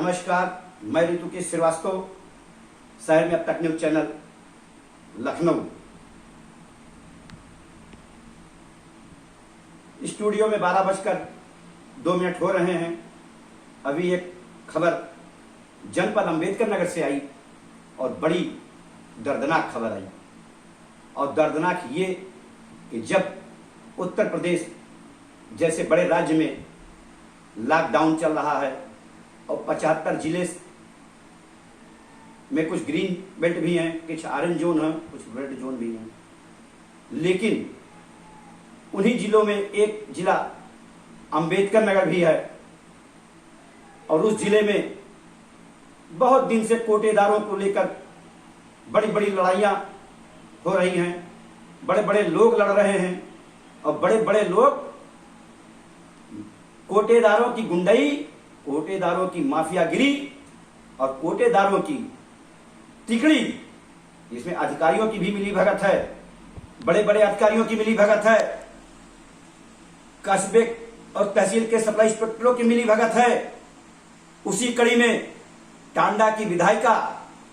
नमस्कार, मैं ऋतुकेश श्रीवास्तव, शहर में अब तक न्यूज चैनल लखनऊ। स्टूडियो में 12:02 हो रहे हैं। अभी एक खबर जनपद अंबेडकर नगर से आई और बड़ी दर्दनाक खबर आई। और दर्दनाक ये कि जब उत्तर प्रदेश जैसे बड़े राज्य में लॉकडाउन चल रहा है और 75 जिले में कुछ ग्रीन बेल्ट भी हैं, कुछ ऑरेंज जोन हैं, कुछ रेड जोन भी हैं, लेकिन उन्हीं जिलों में एक जिला अंबेडकर नगर भी है। और उस जिले में बहुत दिन से कोटेदारों को लेकर बड़ी बड़ी लड़ाइयाँ हो रही हैं, बड़े बड़े लोग लड़ रहे हैं और बड़े बड़े लोग कोटेदारों की गुंडई, कोटेदारों की माफियागिरी और कोटेदारों की तिकड़ी, जिसमें अधिकारियों की भी मिली भगत है, बड़े बड़े अधिकारियों की मिली भगत है, कस्बे और तहसील के सप्लाई इंस्पेक्टरों की मिली भगत है। उसी कड़ी में टांडा की विधायिका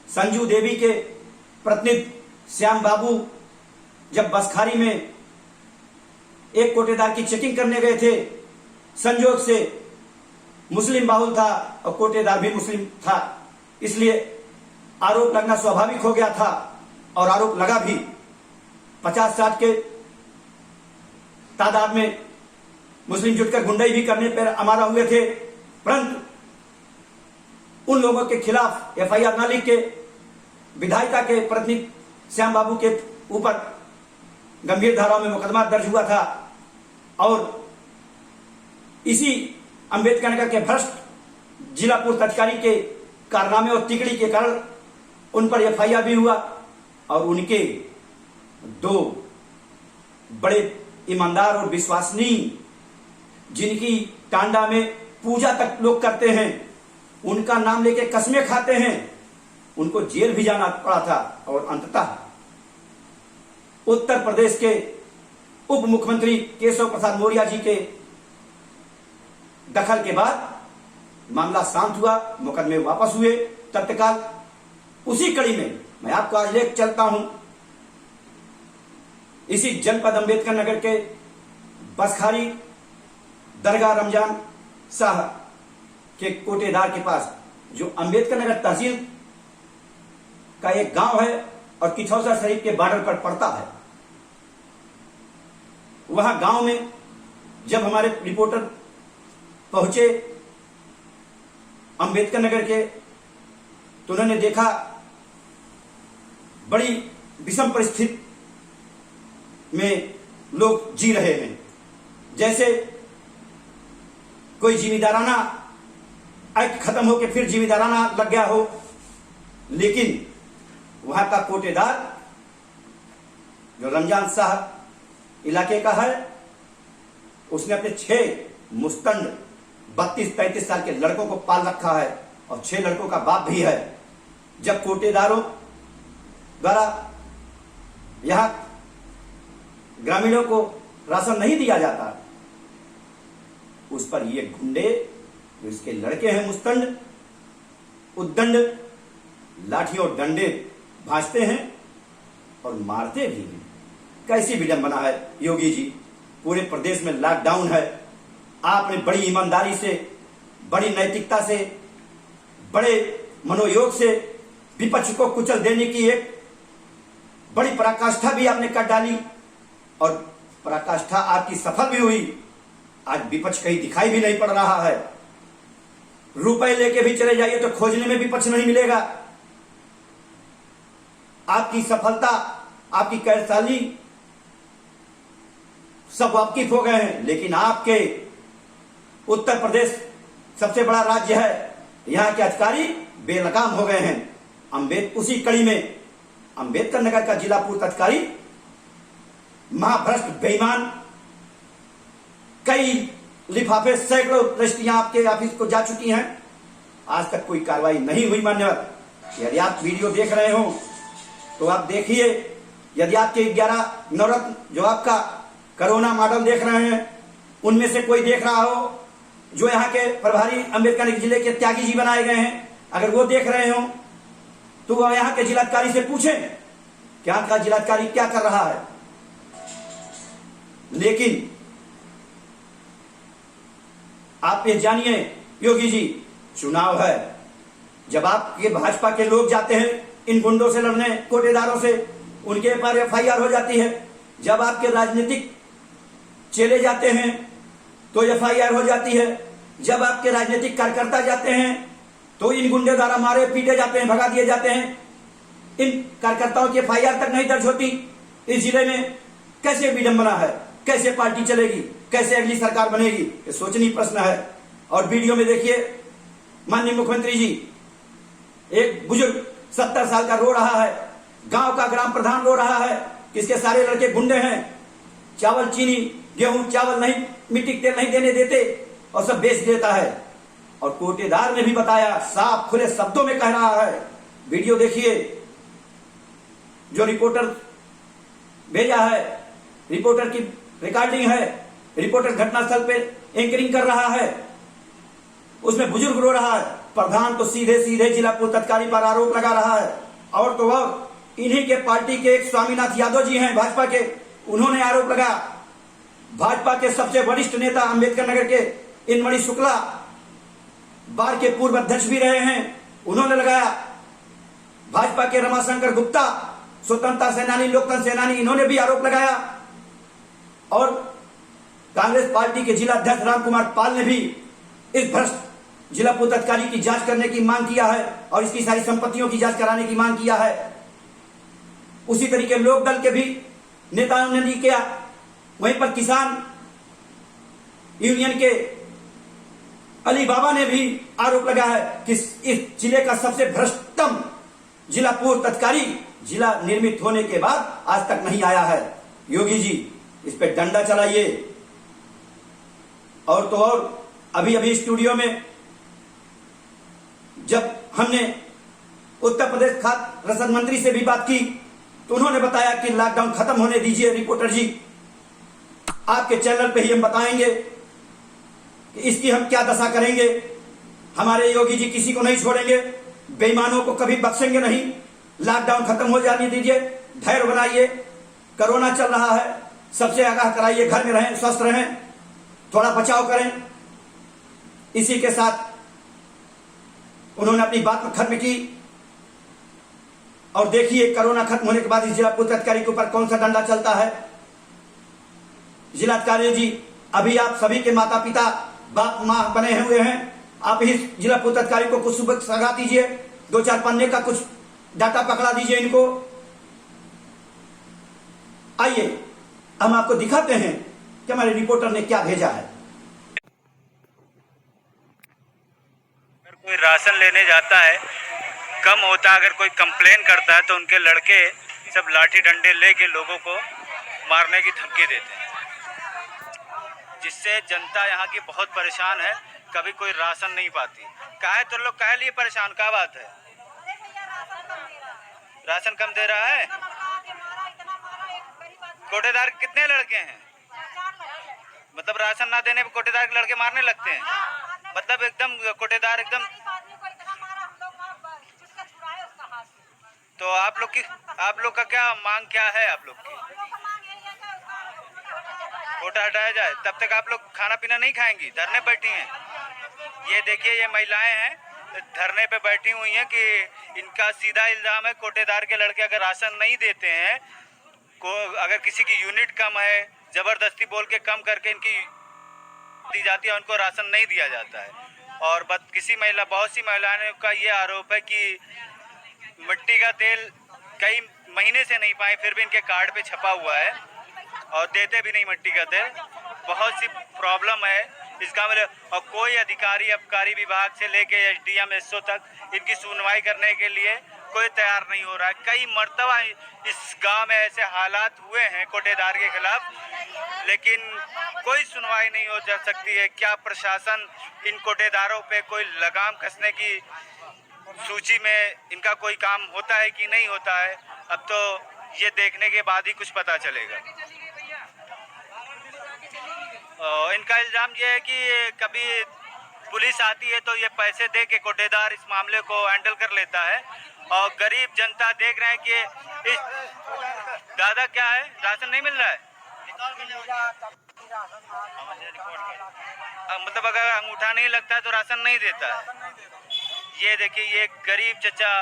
संजू देवी के प्रतिनिधि श्याम बाबू जब बसखारी में एक कोटेदार की चेकिंग करने गए थे, संजोग से मुस्लिम बाहुल था और कोटेदार भी मुस्लिम था, इसलिए आरोप लगना स्वाभाविक हो गया था और आरोप लगा भी। 50-60 के तादाद में मुस्लिम जुटकर गुंडई भी करने पर अमारा हुए थे, परंतु उन लोगों के खिलाफ एफआईआर न लिख के विधायिका के प्रतिनिधि श्याम बाबू के ऊपर गंभीर धाराओं में मुकदमा दर्ज हुआ था। और इसी अंबेडकर नगर के भ्रष्ट जिला पूर्व अधिकारी के कारनामे और तिकड़ी के कारण उन पर एफआईआर भी हुआ और उनके 2 बड़े ईमानदार और विश्वसनीय, जिनकी टांडा में पूजा तक लोग करते हैं, उनका नाम लेके कसमें खाते हैं, उनको जेल भी जाना पड़ा था। और अंततः उत्तर प्रदेश के उप मुख्यमंत्री केशव प्रसाद मौर्य जी के दखल के बाद मामला शांत हुआ, मुकदमे वापस हुए तत्काल। उसी कड़ी में मैं आपको आज लेकर चलता हूं इसी जनपद अंबेडकर नगर के बसखारी दरगाह रमजान शाह के कोटेदार के पास, जो अंबेडकर नगर तहसील का एक गांव है और किचौसा शरीफ के बॉर्डर पर पड़ता है। वहां गांव में जब हमारे रिपोर्टर पहुंचे अंबेडकर नगर के, तो उन्होंने देखा बड़ी विषम परिस्थिति में लोग जी रहे हैं, जैसे कोई जिम्मेदाराना एक्ट खत्म होकर फिर जिम्मेदाराना लग गया हो। लेकिन वहां का कोटेदार जो रमजान शाह इलाके का है, उसने अपने 6 मुस्तंड 32-33 साल के लड़कों को पाल रखा है और 6 लड़कों का बाप भी है। जब कोटेदारों द्वारा यहां ग्रामीणों को राशन नहीं दिया जाता, उस पर ये गुंडे, जो इसके लड़के हैं मुस्तंड, उद्दंड लाठियों और डंडे भांजते हैं और मारते भी हैं। कैसी विडंबना है योगी जी, पूरे प्रदेश में लॉकडाउन है, आपने बड़ी ईमानदारी से, बड़ी नैतिकता से, बड़े मनोयोग से विपक्ष को कुचल देने की एक बड़ी पराकाष्ठा भी आपने कर डाली और पराकाष्ठा आपकी सफल भी हुई। आज विपक्ष कहीं दिखाई भी नहीं पड़ रहा है। रुपए लेके भी चले जाइए तो खोजने में विपक्ष नहीं मिलेगा। आपकी सफलता, आपकी कार्यशैली सब वाकिफ हो गए हैं, लेकिन आपके उत्तर प्रदेश सबसे बड़ा राज्य है, यहां के अधिकारी बेलगाम हो गए हैं। उसी कड़ी में अंबेडकर नगर का जिला पूर्व अधिकारी महाभ्रष्ट बेईमान, कई लिफाफे सैकड़ों रजिस्ट्रियां आपके ऑफिस को जा चुकी हैं, आज तक कोई कार्रवाई नहीं हुई। मान्यवर, यदि आप वीडियो देख रहे हो तो आप देखिए, यदि आपके 11 नवरत्न जो आपका कोरोना मॉडल देख रहे हैं, उनमें से कोई देख रहा हो, जो यहाँ के प्रभारी अम्बेडकर जिले के त्यागी जी बनाए गए हैं, अगर वो देख रहे हो तो वह यहाँ के जिलाधिकारी से पूछें कि यहाँ का जिलाधिकारी क्या कर रहा है। लेकिन आप ये जानिए योगी जी, चुनाव है, जब आपके भाजपा के लोग जाते हैं इन गुंडों से लड़ने, कोटेदारों से, उनके ऊपर एफआईआर हो जाती है। जब आपके राजनीतिक चेले जाते हैं तो एफआईआर हो जाती है। जब आपके राजनीतिक कार्यकर्ता जाते हैं तो इन गुंडे द्वारा मारे पीटे जाते हैं, भगा दिए जाते हैं। इन कार्यकर्ताओं की एफआईआर तक नहीं दर्ज होती। इस जिले में कैसे विडंबना है, कैसे पार्टी चलेगी, कैसे अगली सरकार बनेगी, ये सोचनीय प्रश्न है। और वीडियो में देखिए माननीय मुख्यमंत्री जी, एक बुजुर्ग 70 साल का रो रहा है, गांव का ग्राम प्रधान रो रहा है कि इसके सारे लड़के गुंडे हैं, चावल चीनी गेहूं चावल नहीं, मिट्टी तेल नहीं देने देते और सब बेच देता है। और कोटेदार ने भी बताया, साफ खुले शब्दों में कह रहा है। वीडियो देखिए, जो रिपोर्टर भेजा है, रिपोर्टर की रिकॉर्डिंग है, रिपोर्टर घटनास्थल पे एंकरिंग कर रहा है, उसमें बुजुर्ग रो रहा है। प्रधान तो सीधे सीधे जिला पूर्व अधिकारी पर आरोप लगा रहा है। और तो और इन्हीं के पार्टी के एक स्वामीनाथ यादव जी हैं भाजपा के, उन्होंने आरोप लगाया। भाजपा के सबसे वरिष्ठ नेता अम्बेडकर नगर के इनमणि शुक्ला, बार के पूर्व अध्यक्ष भी रहे हैं, उन्होंने लगाया। भाजपा के रमाशंकर गुप्ता, स्वतंत्रता सेनानी, लोकतंत्र सेनानी, इन्होंने भी आरोप लगाया। और कांग्रेस पार्टी के जिला अध्यक्ष रामकुमार पाल ने भी इस भ्रष्ट जिला पूर्व अधिकारी की जांच करने की मांग किया है और इसकी सारी संपत्तियों की जांच कराने की मांग किया है। उसी तरीके लोक दल के भी नेताओं ने नहीं किया। वहीं पर किसान यूनियन के अली बाबा ने भी आरोप लगाया है कि इस जिले का सबसे भ्रष्टतम जिला पूर्व अधिकारी जिला निर्मित होने के बाद आज तक नहीं आया है। योगी जी, इस पे डंडा चलाइए। और तो और अभी अभी स्टूडियो में जब हमने उत्तर प्रदेश खाद्य रसद मंत्री से भी बात की तो उन्होंने बताया कि लॉकडाउन खत्म होने दीजिए रिपोर्टर जी, आपके चैनल पे ही हम बताएंगे कि इसकी हम क्या दशा करेंगे। हमारे योगी जी किसी को नहीं छोड़ेंगे, बेईमानों को कभी बख्शेंगे नहीं। लॉकडाउन खत्म हो जाने दीजिए, धैर्य बनाइए, कोरोना चल रहा है, सबसे आगाह कराइए, घर में रहें, स्वस्थ रहें, थोड़ा बचाव करें। इसी के साथ उन्होंने अपनी बात खत्म की। और देखिए कोरोना खत्म होने के बाद इस जिला पूर्व अधिकारी के ऊपर कौन सा डंडा चलता है। जिलाधिकारी जी, अभी आप सभी के माता पिता बाप माँ बने हुए हैं, आप इस जिला पूर्व अधिकारी को कुछ सुबह सगा दीजिए, 2-4 पन्ने का कुछ डाटा पकड़ा दीजिए इनको। आइए हम आपको दिखाते हैं कि हमारे रिपोर्टर ने क्या भेजा है। अगर कोई राशन लेने जाता है, कम होता है, अगर कोई कंप्लेन करता है तो उनके लड़के सब लाठी डंडे लेके लोगों को मारने की धमकी देते हैं, जिससे जनता यहाँ की बहुत परेशान है। कभी कोई राशन नहीं पाती। काहे तो लोग काहे लिए परेशान, क्या बात है? राशन कम दे रहा है। कोटेदार कितने लड़के हैं? मतलब राशन ना देने पे कोटेदार के लड़के मारने लगते हैं। मतलब एकदम कोटेदार एकदम। तो आप लोग का क्या मांग क्या है? आप लोग की कोटा हटाया जाए, तब तक आप लोग खाना पीना नहीं खाएंगी, धरने बैठी हैं। ये देखिए, ये महिलाएं हैं, धरने पे बैठी हुई हैं कि इनका सीधा इल्जाम है कोटेदार के लड़के अगर राशन नहीं देते हैं, अगर किसी की यूनिट कम है, जबरदस्ती बोल के कम करके इनकी दी जाती है, उनको राशन नहीं दिया जाता है। और बहुत सी महिलाओं का ये आरोप है कि मिट्टी का तेल कई महीने से नहीं पाए, फिर भी इनके कार्ड पे छपा हुआ है और देते भी नहीं मिट्टी का तेल। बहुत सी प्रॉब्लम है इसका और कोई अधिकारी आबकारी विभाग से लेके एसडीएम एसओ तक इनकी सुनवाई करने के लिए कोई तैयार नहीं हो रहा है। कई मर्तबा इस गांव में ऐसे हालात हुए हैं कोटेदार के खिलाफ, लेकिन कोई सुनवाई नहीं हो जा सकती है। क्या प्रशासन इन कोटेदारों पे कोई लगाम कसने की सूची में इनका कोई काम होता है कि नहीं होता है? अब तो ये देखने के बाद ही कुछ पता चलेगा। इनका इल्जाम ये है कि कभी पुलिस आती है तो ये पैसे दे के कोटेदार इस मामले को हैंडल कर लेता है। और गरीब जनता देख रहे हैं कि इस दादा क्या है, राशन नहीं मिल रहा है, मतलब अगर अंगूठा नहीं लगता है तो राशन नहीं देता है। ये देखिए, ये गरीब चचा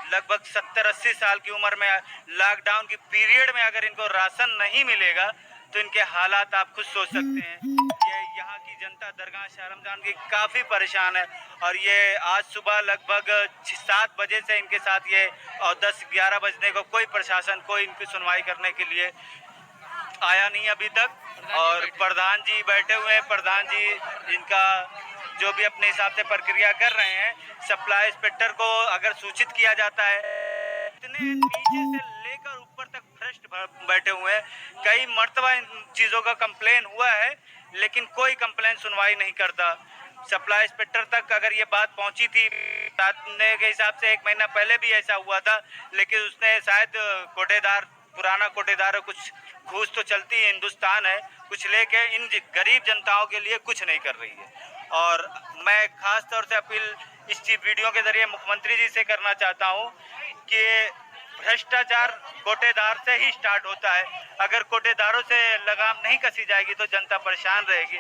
लगभग 70-80 साल की उम्र में लॉकडाउन की पीरियड में अगर इनको राशन नहीं मिलेगा तो इनके हालात आप खुद सोच सकते हैं। ये यहाँ की जनता दरगाह शाह रमजान की काफ़ी परेशान है और ये आज सुबह लगभग 7 बजे से इनके साथ ये और 10-11 बजने को कोई प्रशासन कोई इनकी सुनवाई करने के लिए आया नहीं अभी तक। और प्रधान जी बैठे हुए हैं, प्रधान जी इनका जो भी अपने हिसाब से प्रक्रिया कर रहे हैं। सप्लाई इंस्पेक्टर को अगर सूचित किया जाता है, इतने नीचे से लेकर ऊपर तक भ्रष्ट बैठे हुए हैं। कई मर्तबा इन चीज़ों का कंप्लेन हुआ है लेकिन कोई कंप्लेन सुनवाई नहीं करता। सप्लाई इंस्पेक्टर तक अगर ये बात पहुंची थी के हिसाब से 1 महीना पहले भी ऐसा हुआ था, लेकिन उसने शायद कोटेदार, पुराना कोटेदार, कुछ घूस तो चलती है, हिंदुस्तान है, कुछ लेके इन गरीब जनताओं के लिए कुछ नहीं कर रही है। और मैं खास तौर से अपील इस वीडियो के जरिए मुख्यमंत्री जी से करना चाहता हूं कि भ्रष्टाचार कोटेदार से ही स्टार्ट होता है। अगर कोटेदारों से लगाम नहीं कसी जाएगी तो जनता परेशान रहेगी।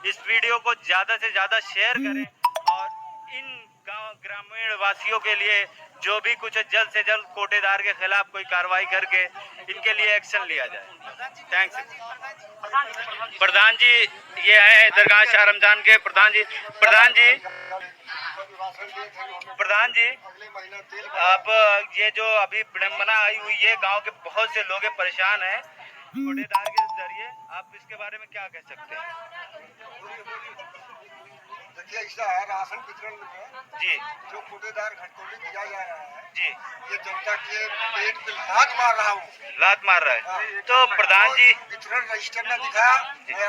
इस वीडियो को ज़्यादा से ज़्यादा शेयर करें और इन गांव ग्रामीण वासियों के लिए जो भी कुछ है जल्द से जल्द कोटेदार के खिलाफ कोई कार्रवाई करके इनके लिए एक्शन लिया जाए। थैंक्स। प्रधान जी ये हैं दरगाह शाह रमजान के प्रधान जी। प्रधान जी आप ये जो अभी विडंबना आई हुई है, गांव के बहुत से लोग परेशान हैं कोटेदार के जरिए, आप इसके बारे में क्या कह सकते हैं? देखिए, ऐसा है राशन वितरण में जी जो कोटेदार घटतौली किया जा रहा है जी, ये जनता के पेट पे लात मार रहा है। तो प्रधान जी वितरण रजिस्टर ने दिखाया,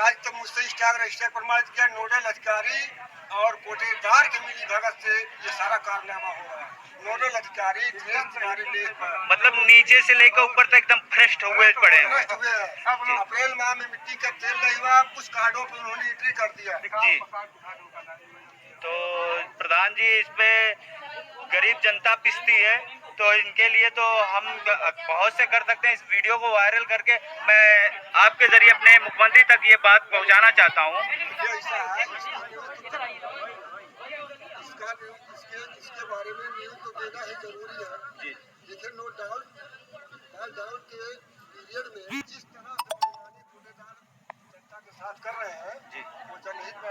आज तक मुझसे स्टॉक रजिस्टर प्रमाणित किया, नोडल अधिकारी और कोटेदार के मिली भगत से ये सारा कारनामा हो रहा है। नोडल अधिकारी मतलब नीचे से लेकर ऊपर तक एकदम भ्रष्ट हुए पड़े हैं। अप्रैल माह में मिट्टी का तेल नहीं हुआ, कुछ कार्डों पर उन्होंने एंट्री कर दिया जी। तो प्रधान जी इस पे गरीब जनता पिसती है, तो इनके लिए तो हम बहुत से कर सकते हैं। इस वीडियो को वायरल करके मैं आपके जरिए अपने मुख्यमंत्री तक ये बात पहुंचाना चाहता हूं। इसके बारे में न्यूज़ तो देना ही जरूरी है जी। लेकिन नो डाउट के पीरियड में जिस तरह से कोटेदार जनता के साथ कर रहे हैं जी, वो जनहित में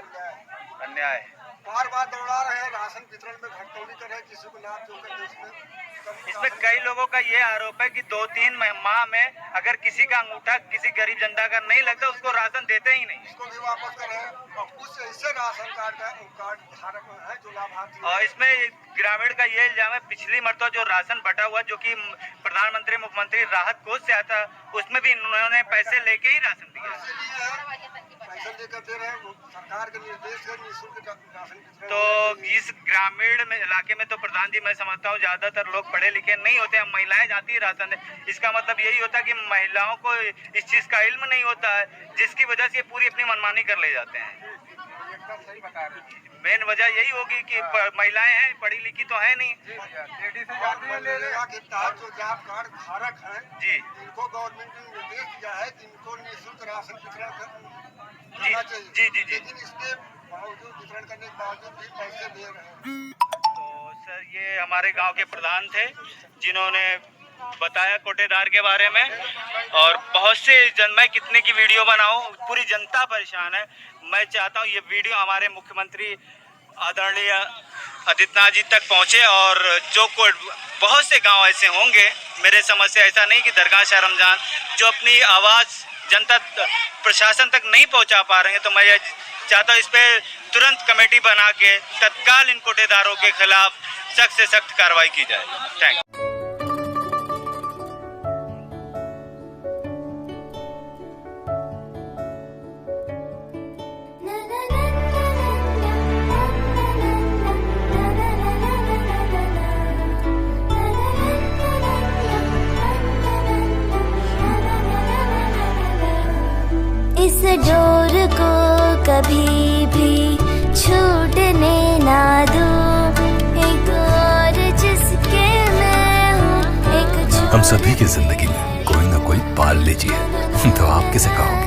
अन्याय बार दौड़ा रहे हैं। राशन वितरण में घटतौली कर रहे हैं, किसी को नाप जोकर इसमें कई लोगों का ये आरोप है कि 2-3 माह में अगर किसी का अंगूठा किसी गरीब जनता का नहीं लगता उसको राशन देते ही नहीं, इसको भी वापस कर रहे हैं। और कुछ ऐसे राशन कार्ड धारक है जो लाभार्थी, और इसमें ग्रामीण का ये इल्जाम है पिछली मरतबा जो राशन बटा हुआ जो कि प्रधानमंत्री मुख्यमंत्री राहत कोष से आता उसमें भी इन्होंने पैसे लेके ही राशन दिया। पैसे लेकर दे रहे हैं, सरकार के निर्देश है निःशुल्क राशन वितरण। तो इस ग्रामीण में इलाके में तो प्रधान जी मैं समझता हूँ ज्यादातर लोग पढ़े लिखे नहीं होते हैं, महिलाएं जाती है राशन दे। इसका मतलब यही होता है कि महिलाओं को इस चीज का इल्म नहीं होता है, जिसकी वजह से ये पूरी अपनी मनमानी कर ले जाते हैं। मेन वजह यही होगी कि महिलाएं हैं, पढ़ी लिखी तो है नहीं। मनरेगा के तहत जो जॉब कार्ड धारक हैं जी, इनको गवर्नमेंट ने निर्देश दिया है कि इनको निःशुल्क राशन वितरण करना चाहिए। जी, लेकिन इसके बावजूद वितरण करने के बावजूद भी पैसे दे रहे हैं। तो सर ये हमारे गांव के प्रधान थे जिन्होंने बताया कोटेदार के बारे में। और बहुत से मैं कितने की वीडियो बनाऊं, पूरी जनता परेशान है। मैं चाहता हूं ये वीडियो हमारे मुख्यमंत्री आदरणीय आदित्यनाथ जी तक पहुंचे और जो बहुत से गांव ऐसे होंगे, मेरे समझ से ऐसा नहीं कि दरगाह शाह रमजान जो अपनी आवाज़ जनता प्रशासन तक नहीं पहुंचा पा रहे हैं, तो मैं ये चाहता हूँ इस पर तुरंत कमेटी बना के तत्काल इन कोटेदारों के खिलाफ सख्त से सख्त कार्रवाई की जाए। Thank you. इस डोर को कभी भी छूटने हम सभी की जिंदगी में कोई ना कोई पाल लीजिए। तो आप किसे कहोगे?